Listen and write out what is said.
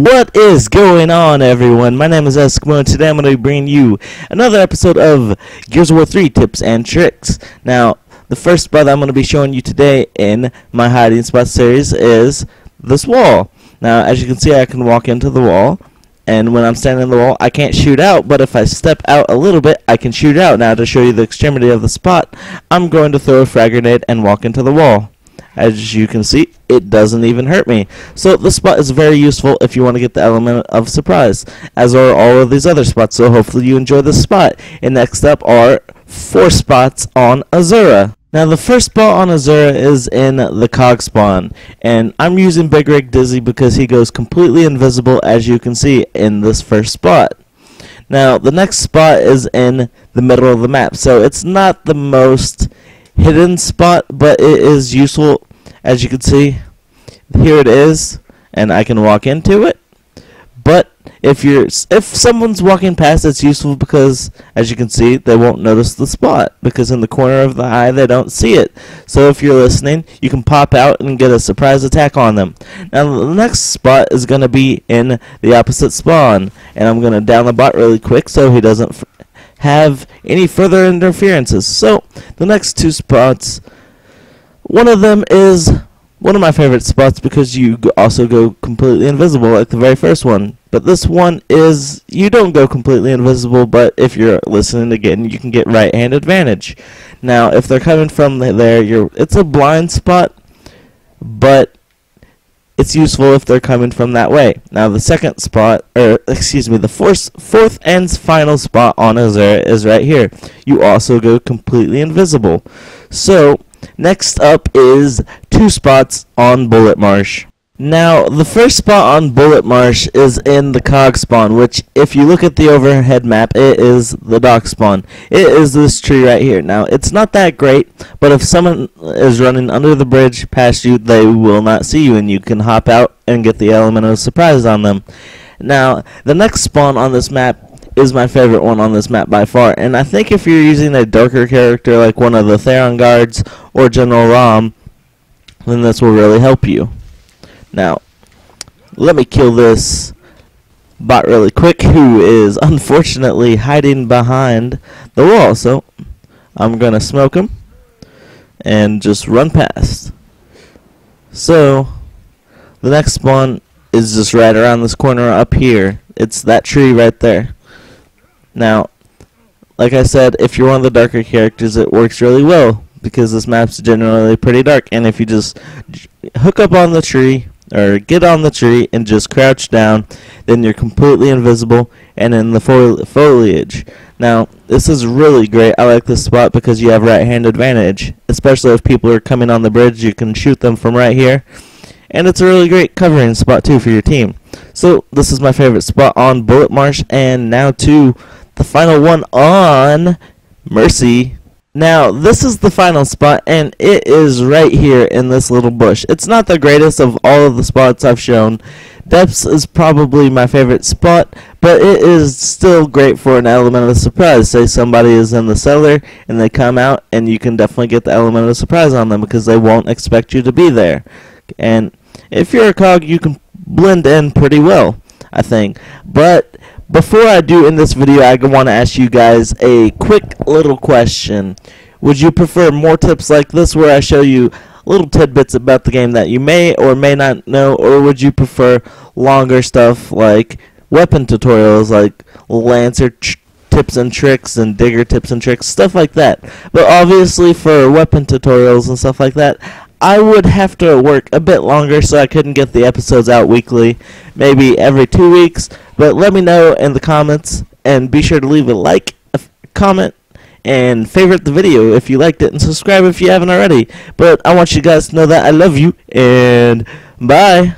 What is going on, everyone? My name is Eskimo, and today I'm going to be bringing you another episode of Gears of War 3 Tips and Tricks. Now, the first spot I'm going to be showing you today in my hiding spot series is this wall. Now, as you can see, I can walk into the wall, and when I'm standing in the wall, I can't shoot out, but if I step out a little bit, I can shoot out. Now, to show you the extremity of the spot, I'm going to throw a frag grenade and walk into the wall. As you can see, it doesn't even hurt me. So this spot is very useful if you want to get the element of surprise, as are all of these other spots. So hopefully you enjoy this spot. And next up are 4 spots on Azura. Now the first spot on Azura is in the cog spawn, and I'm using Big Rig Dizzy because he goes completely invisible, as you can see in this first spot. Now the next spot is in the middle of the map, so it's not the most hidden spot, but it is useful. As you can see, here it is, and I can walk into it. But if someone's walking past, it's useful because, as you can see, they won't notice the spot because in the corner of the eye they don't see it. So if you're listening, you can pop out and get a surprise attack on them. Now the next spot is going to be in the opposite spawn, and I'm going to down the bot really quick so he doesn't have any further interferences. So the next 2 spots, one of them is one of my favorite spots because you also go completely invisible like the very first one. But this one is, you don't go completely invisible, but if you're listening again, you can get right hand advantage. Now if they're coming from there, it's a blind spot, but it's useful if they're coming from that way. Now the second spot, the fourth and final spot on Azura is right here. You also go completely invisible. So next up is 2 spots on Bullet Marsh. Now the first spot on Bullet Marsh is in the cog spawn, which if you look at the overhead map, it is the dock spawn. It is this tree right here. Now it's not that great, but if someone is running under the bridge past you, they will not see you, and you can hop out and get the element of surprise on them. Now the next spawn on this map is my favorite one on this map by far, and I think if you're using a darker character like one of the Theron guards or General Rom, then this will really help you. Now, let me kill this bot really quick, who is unfortunately hiding behind the wall. So, I'm going to smoke him and just run past. So, the next spawn is just right around this corner up here. It's that tree right there. Now, like I said, if you're one of the darker characters, it works really well because this map's generally pretty dark. And if you just hook up on the tree, or get on the tree and just crouch down, then you're completely invisible and in the foliage. Now this is really great. I like this spot because you have right hand advantage, especially if people are coming on the bridge. You can shoot them from right here, and it's a really great covering spot too for your team. So this is my favorite spot on Bullet Marsh, and now to the final one on Mercy. Now, this is the final spot, and it is right here in this little bush. It's not the greatest of all of the spots I've shown. Depths is probably my favorite spot, but it is still great for an element of surprise. Say somebody is in the cellar, and they come out, and you can definitely get the element of surprise on them because they won't expect you to be there. And if you're a cog, you can blend in pretty well, I think. But before I do in this video, I want to ask you guys a quick little question. Would you prefer more tips like this where I show you little tidbits about the game that you may or may not know, or would you prefer longer stuff like weapon tutorials like Lancer tips and tricks and Digger tips and tricks, stuff like that? But obviously for weapon tutorials and stuff like that, I would have to work a bit longer, so I couldn't get the episodes out weekly, maybe every 2 weeks. But let me know in the comments, and be sure to leave a like, a comment, and favorite the video if you liked it, and subscribe if you haven't already. But I want you guys to know that I love you, and bye.